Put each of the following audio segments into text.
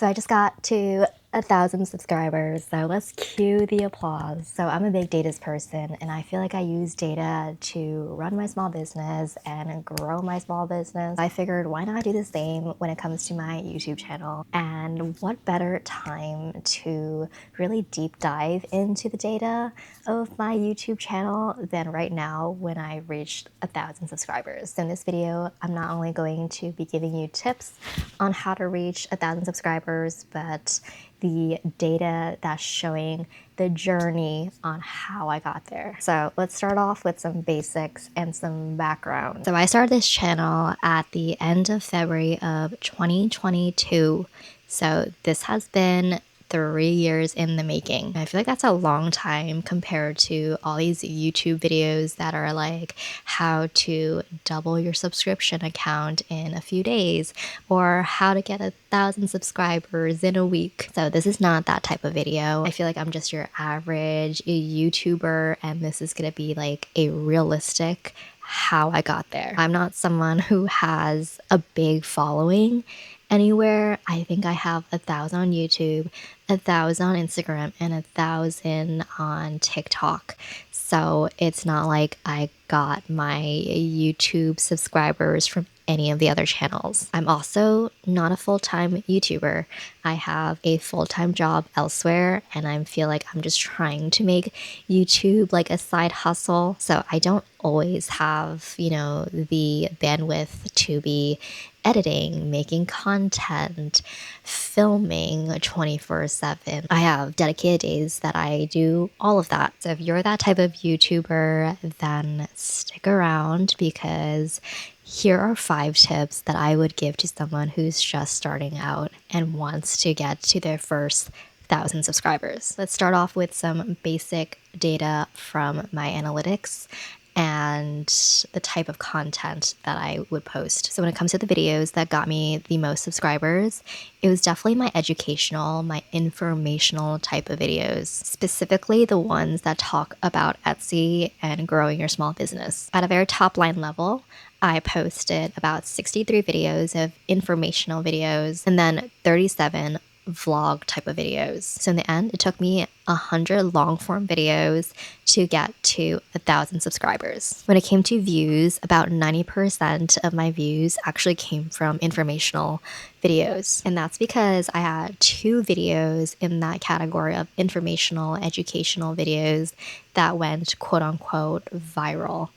So I just got to 1,000 subscribers, so let's cue the applause. So I'm a big data person, and I feel like I use data to run my small business and grow my small business. I figured, why not do the same when it comes to my YouTube channel? And what better time to really deep dive into the data of my YouTube channel than right now when I reached 1,000 subscribers. So in this video, I'm not only going to be giving you tips on how to reach 1,000 subscribers, but the data that's showing the journey on how I got there. So let's start off with some basics and some background. So I started this channel at the end of February of 2022. So this has been 3 years in the making. I feel like that's a long time compared to all these YouTube videos that are like how to double your subscription account in a few days or how to get 1,000 subscribers in a week. So this is not that type of video. I feel like I'm just your average YouTuber, and this is gonna be like a realistic how I got there. I'm not someone who has a big following anywhere. I think I have 1,000 on YouTube, 1,000 on Instagram, and 1,000 on TikTok. So it's not like I got my YouTube subscribers from any of the other channels. I'm also not a full-time YouTuber. I have a full-time job elsewhere, and I feel like I'm just trying to make YouTube like a side hustle. So I don't always have, the bandwidth to be editing, making content, filming 24/7. I have dedicated days that I do all of that. So if you're that type of YouTuber, then stick around, because here are 5 tips that I would give to someone who's just starting out and wants to get to their first 1,000 subscribers. Let's start off with some basic data from my analytics and the type of content that I would post. So when it comes to the videos that got me the most subscribers, it was definitely my educational, my informational type of videos, specifically the ones that talk about Etsy and growing your small business. At a very top line level, I posted about 63 videos of informational videos and then 37 vlog type of videos. So in the end, it took me 100 long form videos to get to 1,000 subscribers. When it came to views, about 90% of my views actually came from informational videos. And that's because I had 2 videos in that category of informational, educational videos that went quote unquote viral.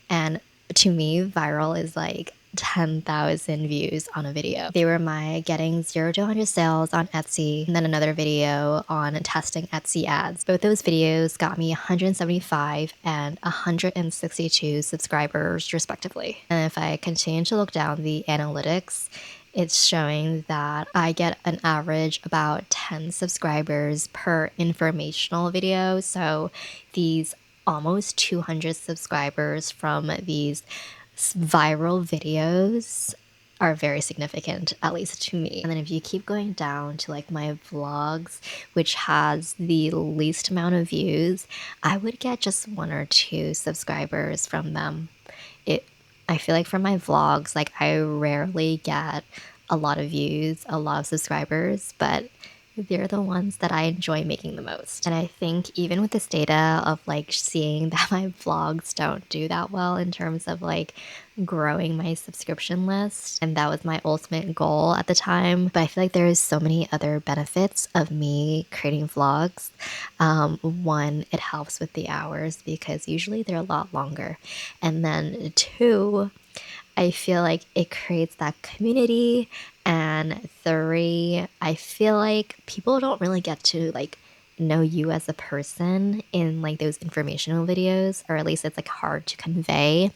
And to me, viral is like 10,000 views on a video. They were my getting 0 to 100 sales on Etsy, and then another video on testing Etsy ads. Both those videos got me 175 and 162 subscribers respectively. And if I continue to look down the analytics, it's showing that I get an average about 10 subscribers per informational video. So these almost 200 subscribers from these viral videos are very significant, at least to me. And then if you keep going down to like my vlogs, which has the least amount of views, I would get just 1 or 2 subscribers from them. I feel like for my vlogs, like I rarely get a lot of views, a lot of subscribers, but they're the ones that I enjoy making the most. And I think even with this data of like seeing that my vlogs don't do that well in terms of like growing my subscription list, and that was my ultimate goal at the time, but I feel like there's so many other benefits of me creating vlogs. One, it helps with the hours because usually they're a lot longer. And then 2, I feel like it creates that community. And 3, I feel like people don't really get to like know you as a person in like those informational videos, or at least it's like hard to convey.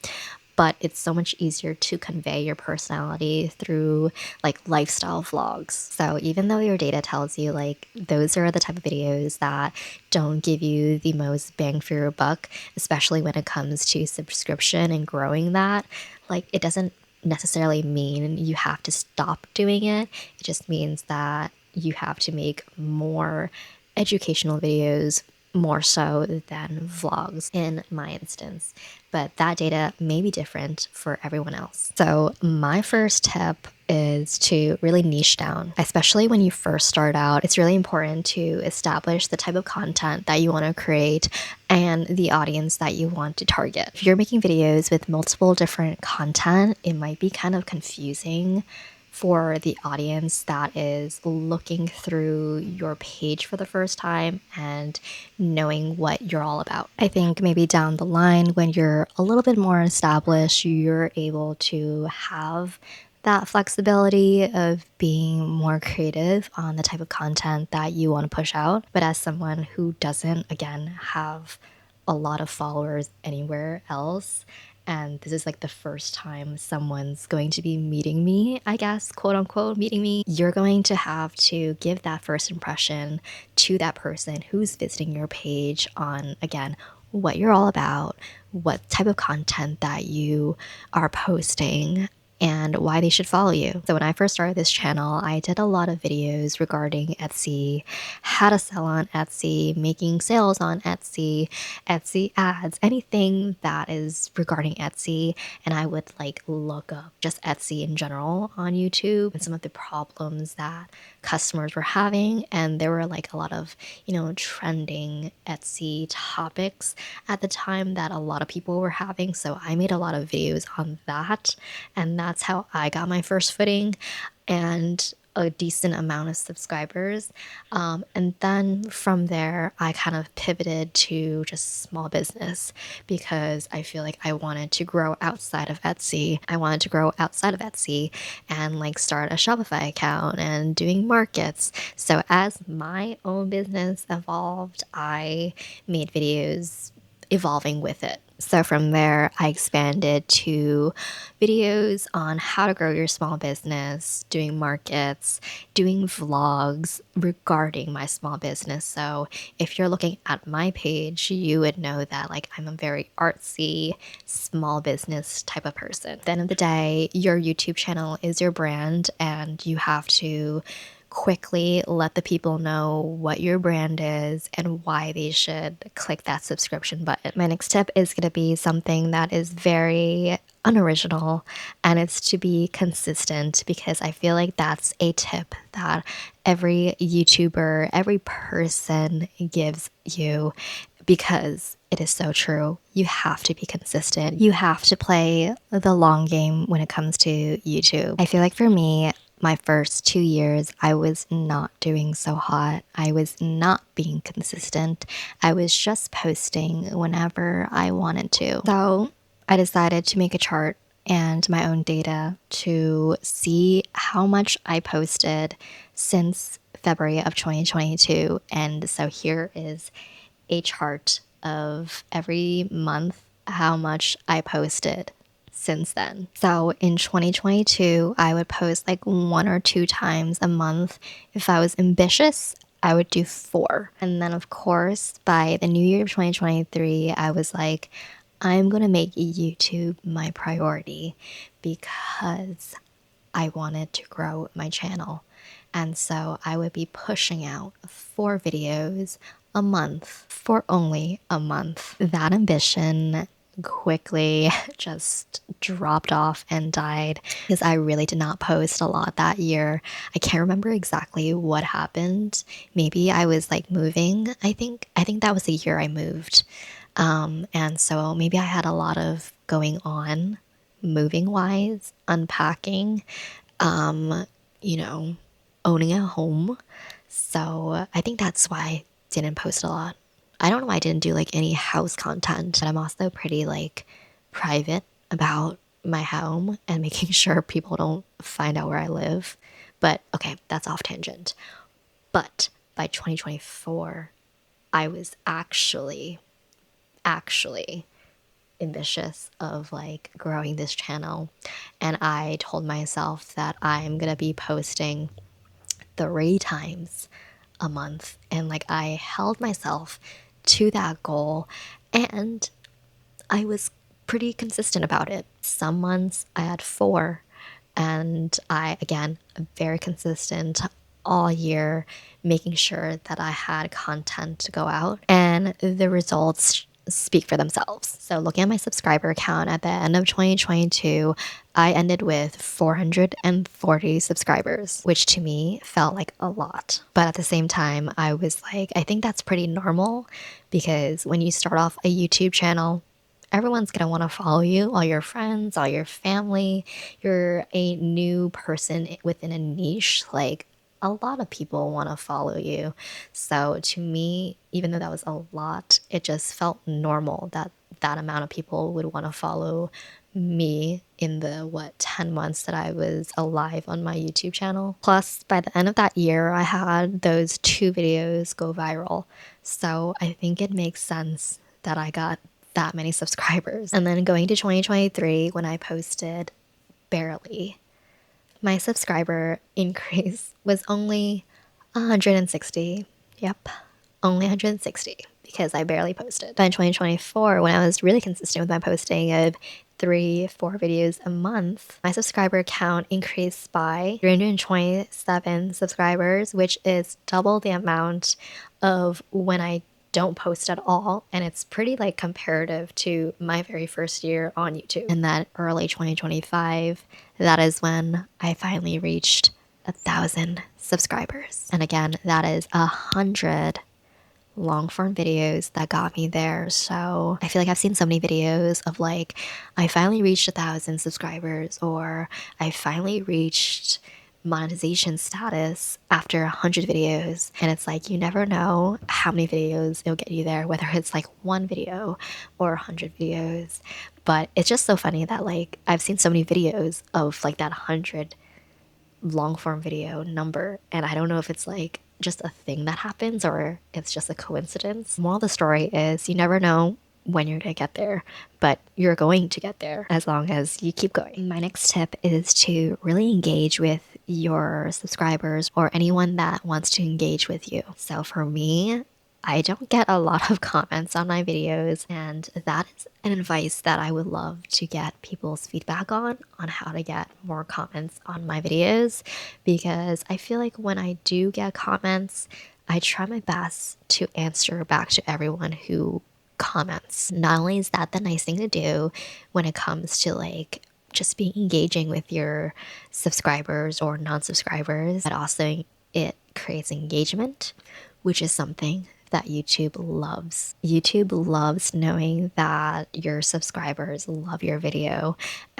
But it's so much easier to convey your personality through like lifestyle vlogs. So even though your data tells you like those are the type of videos that don't give you the most bang for your buck, especially when it comes to subscription and growing that, like it doesn't necessarily mean you have to stop doing it. It just means that you have to make more educational videos more so than vlogs in my instance, but that data may be different for everyone else. So my first tip is to really niche down, especially when you first start out. It's really important to establish the type of content that you want to create and the audience that you want to target. If you're making videos with multiple different content, it might be kind of confusing for the audience that is looking through your page for the first time and knowing what you're all about. I think maybe down the line, when you're a little bit more established, you're able to have that flexibility of being more creative on the type of content that you want to push out. But as someone who doesn't, again, have a lot of followers anywhere else, and this is like the first time someone's going to be meeting me, I guess, quote unquote, meeting me, you're going to have to give that first impression to that person who's visiting your page on, again, what you're all about, what type of content that you are posting, and why they should follow you. So when I first started this channel, I did a lot of videos regarding Etsy, how to sell on Etsy, making sales on Etsy, Etsy ads, anything that is regarding Etsy. And I would like look up just Etsy in general on YouTube and some of the problems that customers were having. And there were like a lot of, trending Etsy topics at the time that a lot of people were having. So I made a lot of videos on that. And that's how I got my first footing and a decent amount of subscribers. And then from there, I kind of pivoted to just small business because I feel like I wanted to grow outside of Etsy. I wanted to grow outside of Etsy and like start a Shopify account and doing markets. So as my own business evolved, I made videos evolving with it. So from there, I expanded to videos on how to grow your small business, doing markets, doing vlogs regarding my small business. So if you're looking at my page, you would know that like I'm a very artsy, small business type of person. At the end of the day, your YouTube channel is your brand and you have to quickly let the people know what your brand is and why they should click that subscription button. My next tip is going to be something that is very unoriginal, and it's to be consistent, because I feel like that's a tip that every YouTuber, every person gives you, because it is so true. You have to be consistent. You have to play the long game when it comes to YouTube. I feel like for me, my first 2 years, I was not doing so hot. I was not being consistent. I was just posting whenever I wanted to. So I decided to make a chart and my own data to see how much I posted since February of 2022. And so here is a chart of every month how much I posted since then. So in 2022, I would post like 1 or 2 times a month. If I was ambitious, I would do 4. And then of course, by the new year of 2023, I was like, I'm going to make YouTube my priority because I wanted to grow my channel. And so I would be pushing out 4 videos a month for only a month. That ambition quickly just dropped off and died because I really did not post a lot that year. I can't remember exactly what happened. Maybe I was like moving. I think that was the year I moved. And so maybe I had a lot of going on moving wise, unpacking, owning a home. So I think that's why I didn't post a lot. I don't know why I didn't do like any house content, but I'm also pretty like private about my home and making sure people don't find out where I live. But okay, that's off tangent. But by 2024, I was actually ambitious of like growing this channel. And I told myself that I'm gonna be posting 3 times a month. And like I held myself to that goal and I was pretty consistent about it. Some months I had 4 and I, again, very consistent. all year making sure that I had content to go out, and the results speak for themselves. So looking at my subscriber count at the end of 2022, I ended with 440 subscribers, which to me felt like a lot. But at the same time, I was like, I think that's pretty normal, because when you start off a YouTube channel, everyone's gonna want to follow you, all your friends, all your family. You're a new person within a niche. Like, a lot of people want to follow you. So to me, even though that was a lot, it just felt normal that that amount of people would want to follow me in the 10 months that I was alive on my YouTube channel. Plus, by the end of that year, I had those 2 videos go viral. So I think it makes sense that I got that many subscribers. And then going to 2023, when I posted barely, my subscriber increase was only 160. Yep, only 160, because I barely posted. But in 2024, when I was really consistent with my posting of 3-4 videos a month, my subscriber count increased by 327 subscribers, which is double the amount of when I don't post at all. And it's pretty like comparative to my very first year on YouTube. And that early 2025, that is when I finally reached 1,000 subscribers. And again, that is 100 long form videos that got me there. So I feel like I've seen so many videos of like, I finally reached 1,000 subscribers, or I finally reached monetization status after 100 videos. And it's like, you never know how many videos it'll get you there, whether it's like one video or 100 videos. But it's just so funny that like I've seen so many videos of like that 100 long form video number, and I don't know if it's like just a thing that happens or it's just a coincidence. Moral of the story is, you never know when you're gonna get there, but you're going to get there as long as you keep going. My next tip is to really engage with your subscribers or anyone that wants to engage with you. So for me, I don't get a lot of comments on my videos, and that is an advice that I would love to get people's feedback on how to get more comments on my videos, because I feel like when I do get comments, I try my best to answer back to everyone who comments. Not only is that the nice thing to do when it comes to like just being engaging with your subscribers or non-subscribers, but also it creates engagement, which is something that YouTube loves. YouTube loves knowing that your subscribers love your video,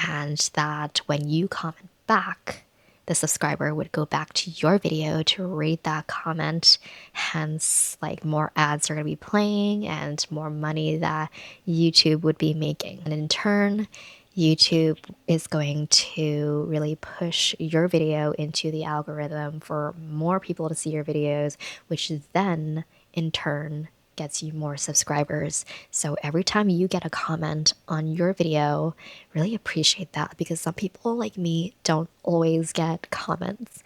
and that when you comment back, the subscriber would go back to your video to read that comment. Hence, like, more ads are going to be playing and more money that YouTube would be making. And in turn, YouTube is going to really push your video into the algorithm for more people to see your videos, which then in turn gets you more subscribers. So every time you get a comment on your video, really appreciate that, because some people like me don't always get comments.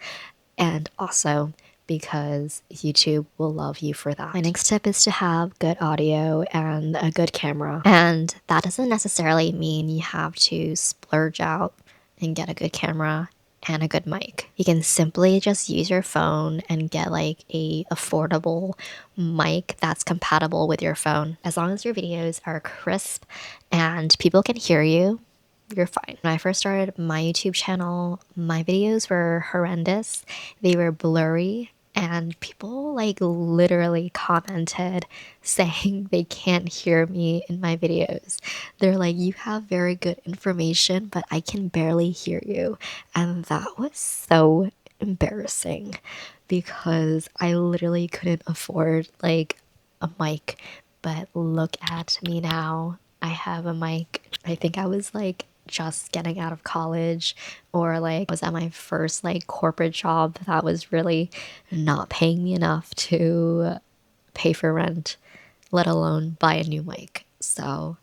And also because YouTube will love you for that. My next tip is to have good audio and a good camera. And that doesn't necessarily mean you have to splurge out and get a good camera and a good mic. You can simply just use your phone and get like a affordable mic that's compatible with your phone. As long as your videos are crisp and people can hear you, you're fine. When I first started my YouTube channel, my videos were horrendous. They were blurry, and people like literally commented saying they can't hear me in my videos. They're like, you have very good information, but I can barely hear you. And that was so embarrassing, because I literally couldn't afford like a mic. But look at me now. I have a mic. I think I was like just getting out of college, or like was at my first like corporate job that was really not paying me enough to pay for rent, let alone buy a new mic. So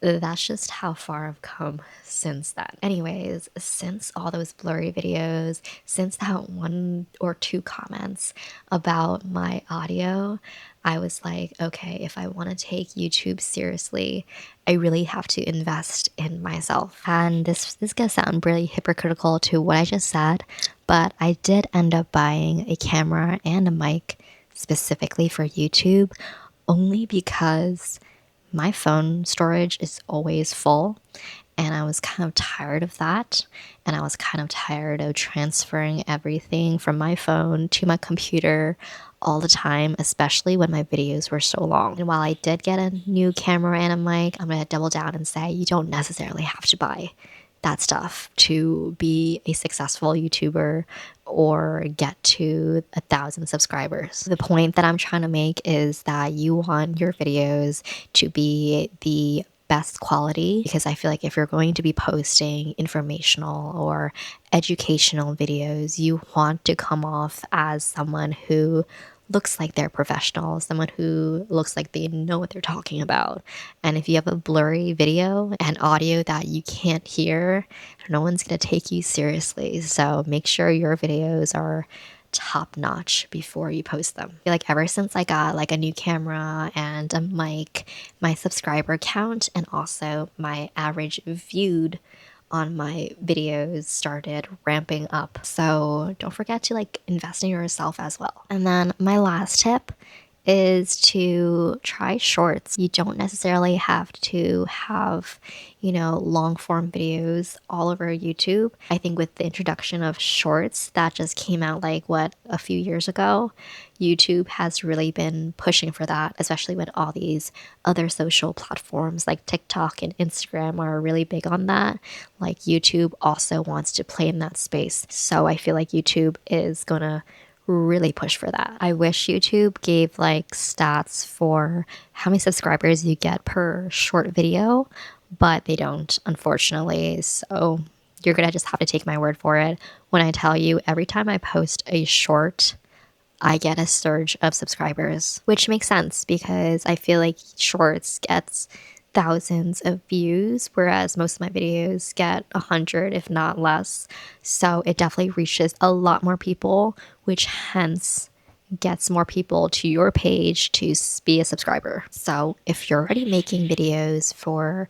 that's just how far I've come since then. Anyways, since all those blurry videos, since that 1 or 2 comments about my audio, I was like, okay, if I want to take YouTube seriously, I really have to invest in myself. And this is gonna sound really hypocritical to what I just said, but I did end up buying a camera and a mic specifically for YouTube only because my phone storage is always full and I was kind of tired of that. And I was kind of tired of transferring everything from my phone to my computer all the time, especially when my videos were so long. And while I did get a new camera and a mic, I'm going to double down and say you don't necessarily have to buy that stuff to be a successful YouTuber or get to 1,000 subscribers. The point that I'm trying to make is that you want your videos to be the best quality, because I feel like if you're going to be posting informational or educational videos, you want to come off as someone who looks like they're professional, someone who looks like they know what they're talking about. And if you have a blurry video and audio that you can't hear, no one's going to take you seriously. So make sure your videos are top notch before you post them. I feel like ever since I got like a new camera and a mic, my subscriber count and also my average viewed on my videos started ramping up. So don't forget to like invest in yourself as well. And then my last tip is to try shorts. You don't necessarily have to have, long form videos all over YouTube. I think with the introduction of shorts that just came out like a few years ago, YouTube has really been pushing for that, especially when all these other social platforms like TikTok and Instagram are really big on that. Like YouTube also wants to play in that space. So I feel like YouTube is gonna really push for that. I wish YouTube gave like stats for how many subscribers you get per short video, but they don't, unfortunately. So you're gonna just have to take my word for it when I tell you every time I post a short, I get a surge of subscribers, which makes sense because I feel like shorts gets thousands of views, whereas most of my videos get 100, if not less. So it definitely reaches a lot more people, which hence gets more people to your page to be a subscriber. So if you're already making videos for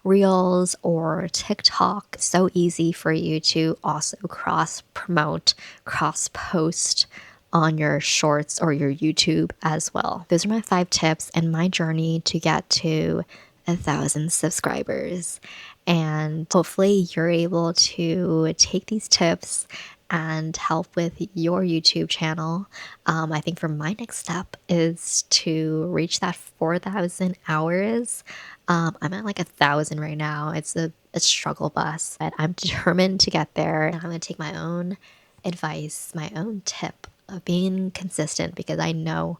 Reels or TikTok, so easy for you to also cross promote, cross post on your shorts or your YouTube as well. Those are my 5 tips and my journey to get to 1,000 subscribers. And hopefully you're able to take these tips and help with your YouTube channel. I think for my next step is to reach that 4,000 hours. I'm at like 1,000 right now. It's a struggle bus, but I'm determined to get there. And I'm going to take my own advice, my own tip of being consistent, because I know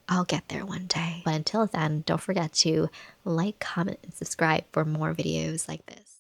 I'll get there one day. But until then, don't forget to like, comment, and subscribe for more videos like this.